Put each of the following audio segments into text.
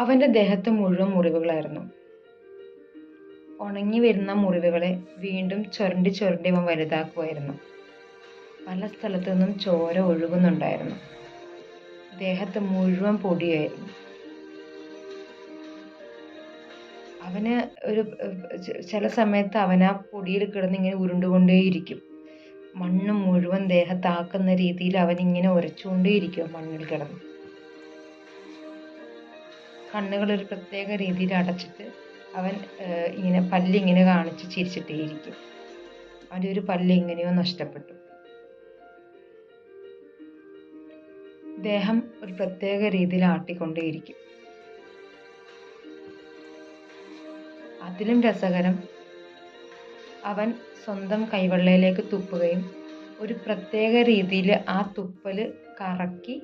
അവൻ്റെ ദേഹത്ത് മുഴുവൻ മുറിവുകളായിരുന്നു. ഉണങ്ങി വരുന്ന മുറിവുകളെ വീണ്ടും ചുരണ്ടി ചുരണ്ടി അവൻ വലുതാക്കുമായിരുന്നു. പല സ്ഥലത്തു നിന്നും ചോര ഒഴുകുന്നുണ്ടായിരുന്നു. ദേഹത്ത് മുഴുവൻ പൊടിയായിരുന്നു. അവന് ചില സമയത്ത് അവൻ ആ പൊടിയിൽ കിടന്ന് ഇങ്ങനെ ഉരുണ്ടുകൊണ്ടേയിരിക്കും. മണ്ണ് മുഴുവൻ ദേഹത്താക്കുന്ന രീതിയിൽ അവനിങ്ങനെ ഉരച്ചുകൊണ്ടേയിരിക്കും മണ്ണിൽ കിടന്ന്. കണ്ണുകൾ ഒരു പ്രത്യേക രീതിയിൽ അടച്ചിട്ട് അവൻ ഇങ്ങനെ പല്ലിങ്ങനെ കാണിച്ച് ചിരിച്ചിട്ടേയിരിക്കും. അവൻ്റെ ഒരു പല്ല് എങ്ങനെയോ നഷ്ടപ്പെട്ടു. ദേഹം ഒരു പ്രത്യേക രീതിയിൽ ആട്ടിക്കൊണ്ടേയിരിക്കും. അതിലും രസകരം, അവൻ സ്വന്തം കൈവെള്ളയിലേക്ക് തുപ്പുകയും ഒരു പ്രത്യേക രീതിയിൽ ആ തുപ്പല് കറക്കി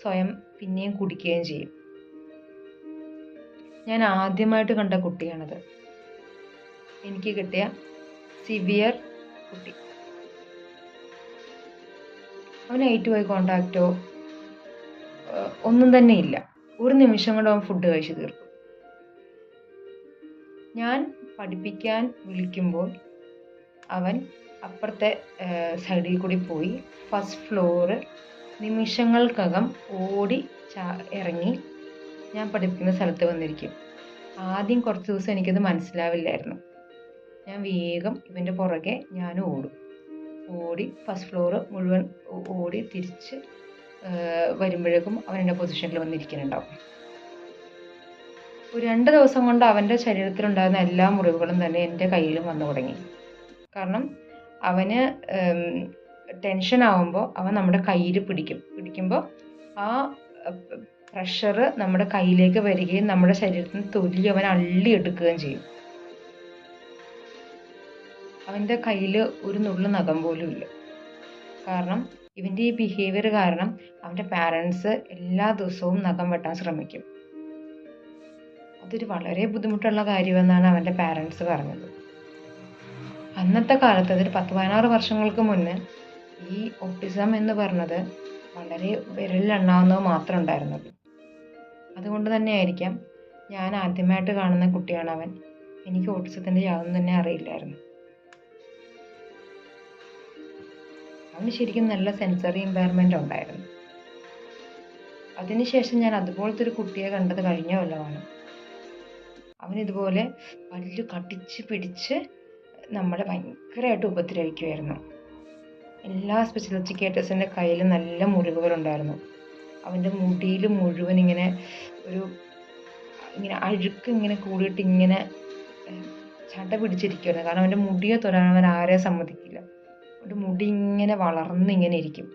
സ്വയം പിന്നെയും കുടിക്കുകയും ചെയ്യും. ഞാൻ ആദ്യമായിട്ട് കണ്ട കുട്ടിയാണത്. എനിക്ക് കിട്ടിയ സിവിയർ കുട്ടി. അവന് 8 കോണ്ടാക്റ്റോ ഒന്നും തന്നെ ഇല്ല. ഒരു നിമിഷം കൊണ്ട് അവൻ ഫുഡ് കഴിച്ചു തീർക്കും. ഞാൻ പഠിപ്പിക്കാൻ വിളിക്കുമ്പോൾ അവൻ അപ്പുറത്തെ സൈഡിൽ കൂടി പോയി ഫസ്റ്റ് ഫ്ലോറ് നിമിഷങ്ങൾക്കകം ഓടി ഇറങ്ങി ഞാൻ പഠിപ്പിക്കുന്ന സ്ഥലത്ത് വന്നിരിക്കും. ആദ്യം കുറച്ച് ദിവസം എനിക്കത് മനസ്സിലാവില്ലായിരുന്നു. ഞാൻ വേഗം ഇവൻ്റെ പുറകെ ഞാൻ ഓടി ഫസ്റ്റ് ഫ്ലോറ് മുഴുവൻ ഓടി തിരിച്ച് വരുമ്പോഴേക്കും അവൻ എൻ്റെ പൊസിഷനിൽ വന്നിരിക്കുന്നുണ്ടാവും. ഒരു 2 ദിവസം കൊണ്ട് അവൻ്റെ ശരീരത്തിലുണ്ടായിരുന്ന എല്ലാ മുറിവുകളും തന്നെ എൻ്റെ കയ്യിലും വന്നു തുടങ്ങി. കാരണം അവന് ടെൻഷൻ ആവുമ്പോൾ അവൻ നമ്മുടെ കയ്യിൽ പിടിക്കുമ്പോൾ ആ പ്രഷർ നമ്മുടെ കയ്യിലേക്ക് വരികയും നമ്മുടെ ശരീരത്തിന് തൊലി അവൻ അള്ളിയെടുക്കുകയും ചെയ്യും. അവൻ്റെ കയ്യിൽ ഒരു നുള്ളു നഖം പോലും ഇല്ല. കാരണം ഇവൻ്റെ ഈ ബിഹേവിയർ കാരണം അവൻ്റെ പാരൻസ് എല്ലാ ദിവസവും നഖം വെട്ടാൻ ശ്രമിക്കും. അതൊരു വളരെ ബുദ്ധിമുട്ടുള്ള കാര്യമെന്നാണ് അവൻ്റെ പാരൻസ് പറഞ്ഞത്. അന്നത്തെ കാലത്ത്, അതൊരു 10-16 വർഷങ്ങൾക്ക് മുന്നേ, ഈ ഓട്ടിസം എന്ന് പറഞ്ഞത് വളരെ വിരലിലെണ്ണാവുന്നത് മാത്രം ഉണ്ടായിരുന്നുള്ളൂ. അതുകൊണ്ട് തന്നെ ആയിരിക്കാം ഞാൻ ആദ്യമായിട്ട് കാണുന്ന കുട്ടിയാണ് അവൻ. എനിക്ക് ഓട്ടിസത്തിൻ്റെ യാതൊന്നും തന്നെ അറിയില്ലായിരുന്നു. അവന് ശരിക്കും നല്ല സെൻസറി ഇമ്പയർമെൻ്റ് ഉണ്ടായിരുന്നു. അതിനുശേഷം ഞാൻ അതുപോലത്തെ ഒരു കുട്ടിയെ കണ്ടത് കഴിഞ്ഞ കൊല്ലമാണ്. അവനിതുപോലെ പല്ല് കടിച്ച് പിടിച്ച് നമ്മളെ ഭയങ്കരമായിട്ട് ഉപദ്രവിക്കുമായിരുന്നു. എല്ലാ സ്പെഷ്യൽ എഡ്യൂക്കേറ്റേഴ്സിൻ്റെ കയ്യിൽ നല്ല മുറിവുകളുണ്ടായിരുന്നു. അവൻ്റെ മുടിയിൽ മുഴുവൻ ഇങ്ങനെ അഴുക്ക് ഇങ്ങനെ കൂടിയിട്ട് ഇങ്ങനെ ചട പിടിച്ചിരിക്കുമായിരുന്നു. കാരണം അവൻ്റെ മുടിയെ തൊടാൻ അവൻ ആരെയും സമ്മതിക്കില്ല. അവൻ്റെ മുടി ഇങ്ങനെ വളർന്നിങ്ങനെ ഇരിക്കും.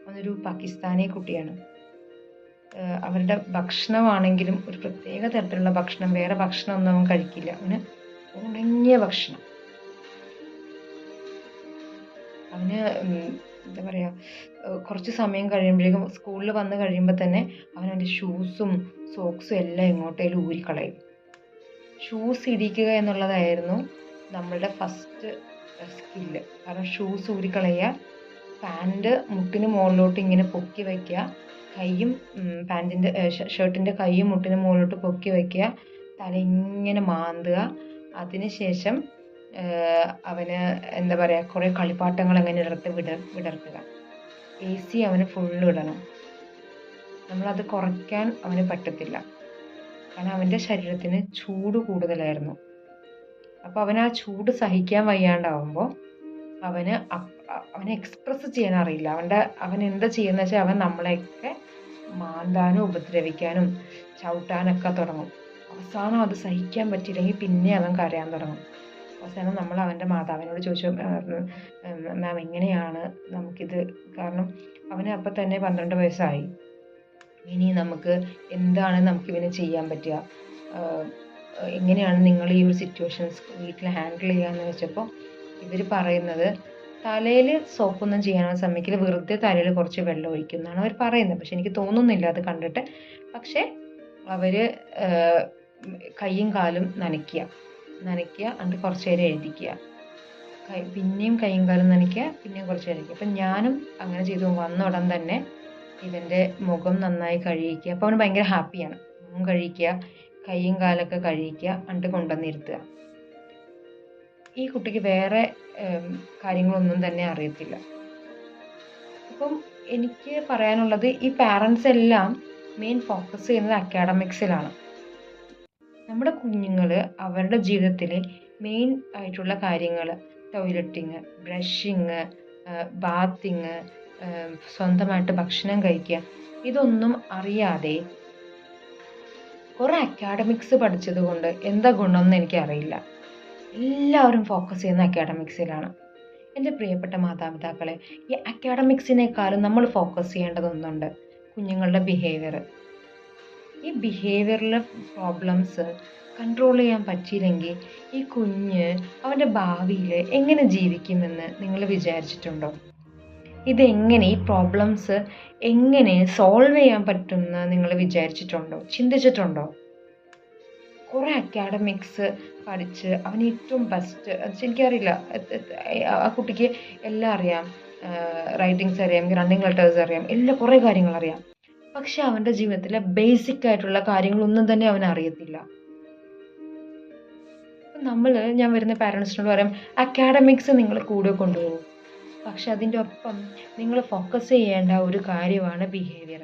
അവനൊരു പാകിസ്ഥാനി കുട്ടിയാണ്. അവരുടെ ഭക്ഷണമാണെങ്കിലും ഒരു പ്രത്യേക തരത്തിലുള്ള ഭക്ഷണം, വേറെ ഭക്ഷണമൊന്നും അവൻ കഴിക്കില്ല. അവന് ഉണങ്ങിയ ഭക്ഷണം. അവന് എന്താ പറയുക, കുറച്ച് സമയം കഴിയുമ്പോഴേക്കും സ്കൂളിൽ വന്ന് കഴിയുമ്പോൾ തന്നെ അവൻ്റെ ഷൂസും സോക്സും എല്ലാം എങ്ങോട്ടേലും ഊരിക്കളയും. ഷൂസ് ഇടിക്കുക എന്നുള്ളതായിരുന്നു നമ്മളുടെ ഫസ്റ്റ് സ്കില്ല്. കാരണം ഷൂസ് ഊരിക്കളയുക, പാൻറ് മുട്ടിന് മുകളിലോട്ട് ഇങ്ങനെ പൊക്കി വയ്ക്കുക, കൈയും പാൻറ്റിൻ്റെ ഷർട്ടിൻ്റെ കൈയും മുട്ടിന് മുകളിലോട്ട് പൊക്കി വയ്ക്കുക, തല ഇങ്ങനെ മാന്തുക. അതിനുശേഷം അവന് എന്താ പറയുക, കുറേ കളിപ്പാട്ടങ്ങൾ അങ്ങനെ വിടർത്തുക. AC അവന് ഫുള്ള് ഇടണം. നമ്മളത് കുറയ്ക്കാൻ അവന് പറ്റത്തില്ല. കാരണം അവൻ്റെ ശരീരത്തിന് ചൂട് കൂടുതലായിരുന്നു. അപ്പോൾ അവൻ ആ ചൂട് സഹിക്കാൻ വയ്യാണ്ടാവുമ്പോൾ അവനെ എക്സ്പ്രസ് ചെയ്യാൻ അറിയില്ല. അവൻ എന്താ ചെയ്യുന്നത് വെച്ചാൽ അവൻ നമ്മളെയൊക്കെ മാന്താനും ഉപദ്രവിക്കാനും ചവിട്ടാനൊക്കെ തുടങ്ങും. അവസാനം അത് സഹിക്കാൻ പറ്റിയില്ലെങ്കിൽ പിന്നെ അവൻ കരയാൻ തുടങ്ങും. അവസാനം നമ്മൾ അവൻ്റെ മാതാവിനോട് ചോദിച്ചു, മാം എങ്ങനെയാണ് നമുക്കിത്, കാരണം അവന് അപ്പം തന്നെ 12 വയസ്സായി, ഇനി എന്താണ് നമുക്കിവനെ ചെയ്യാൻ പറ്റുക, എങ്ങനെയാണ് നിങ്ങൾ ഈ ഒരു സിറ്റുവേഷൻസ് വീട്ടിൽ ഹാൻഡിൽ ചെയ്യാന്ന് വെച്ചപ്പോൾ ഇവർ പറയുന്നത്, തലയിൽ സോപ്പൊന്നും ചെയ്യാനോ സമ്മതിക്കില്ല, വെറുതെ തലയിൽ കുറച്ച് വെള്ളം ഒഴിക്കും എന്നാണ് അവർ പറയുന്നത്. പക്ഷെ എനിക്ക് തോന്നുന്നില്ല അത് കണ്ടിട്ട്. പക്ഷെ അവർ കൈയും കാലും നനയ്ക്കുക, എന്നിട്ട് കുറച്ച് നേരം എഴുതിക്കുക, പിന്നെയും കൈയും കാലും നനയ്ക്കുക, പിന്നെയും കുറച്ച് നേരം എഴുതിക്കുക. അപ്പം ഞാനും അങ്ങനെ ചെയ്തു. വന്ന ഉടൻ തന്നെ ഇവൻ്റെ മുഖം നന്നായി കഴുകിക്കുക. അപ്പോൾ അവന് ഭയങ്കര ഹാപ്പിയാണ്. മുഖം കഴിക്കുക, കൈയും കാലൊക്കെ കഴിക്കുക, എന്നിട്ട് കൊണ്ടുവന്നിരുത്തുക. ഈ കുട്ടിക്ക് വേറെ കാര്യങ്ങളൊന്നും തന്നെ അറിയത്തില്ല. അപ്പം എനിക്ക് പറയാനുള്ളത്, ഈ പാരൻസ് എല്ലാം മെയിൻ ഫോക്കസ് ചെയ്യുന്നത് അക്കാഡമിക്സിലാണ്. നമ്മുടെ കുഞ്ഞുങ്ങൾ അവരുടെ ജീവിതത്തിൽ മെയിൻ ആയിട്ടുള്ള കാര്യങ്ങൾ, ടോയ്ലറ്റിങ്, ബ്രഷിങ്, ബാത്തിങ്, സ്വന്തമായിട്ട് ഭക്ഷണം കഴിക്കുക, ഇതൊന്നും അറിയാതെ കുറേ അക്കാഡമിക്സ് പഠിച്ചത് കൊണ്ട് എന്താ ഗുണമെന്ന് എനിക്കറിയില്ല. എല്ലാവരും ഫോക്കസ് ചെയ്യുന്ന അക്കാഡമിക്സിലാണ്. എൻ്റെ പ്രിയപ്പെട്ട മാതാപിതാക്കളെ, ഈ അക്കാഡമിക്സിനേക്കാളും നമ്മൾ ഫോക്കസ് ചെയ്യേണ്ടത് ഒന്നുണ്ട്, കുഞ്ഞുങ്ങളുടെ ബിഹേവിയർ. ഈ ബിഹേവിയറിൽ പ്രോബ്ലംസ് കൺട്രോൾ ചെയ്യാൻ പറ്റിയില്ലെങ്കിൽ ഈ കുഞ്ഞ് അവൻ്റെ ഭാവിയിൽ എങ്ങനെ ജീവിക്കുമെന്ന് നിങ്ങൾ വിചാരിച്ചിട്ടുണ്ടോ? ഈ പ്രോബ്ലംസ് എങ്ങനെ സോൾവ് ചെയ്യാൻ പറ്റുമെന്ന് നിങ്ങൾ വിചാരിച്ചിട്ടുണ്ടോ, ചിന്തിച്ചിട്ടുണ്ടോ? കുറേ അക്കാഡമിക്സ് പഠിച്ച് അവന് ഏറ്റവും ബെസ്റ്റ്, എനിക്കറിയില്ല, ആ കുട്ടിക്ക് എല്ലാം അറിയാം, റൈറ്റിങ്സ് അറിയാം, റണ്ണിങ് ലെറ്റേഴ്സ് അറിയാം, കുറേ കാര്യങ്ങൾ അറിയാം. പക്ഷെ അവൻ്റെ ജീവിതത്തിലെ ബേസിക് ആയിട്ടുള്ള കാര്യങ്ങളൊന്നും തന്നെ അവന് അറിയത്തില്ല. ഞാൻ വരുന്ന പാരൻസിനോട് പറയാം, അക്കാഡമിക്സ് നിങ്ങൾ കൂടെ കൊണ്ടുപോകും, പക്ഷെ അതിൻ്റെ ഒപ്പം നിങ്ങൾ ഫോക്കസ് ചെയ്യേണ്ട ഒരു കാര്യമാണ് ബിഹേവിയർ.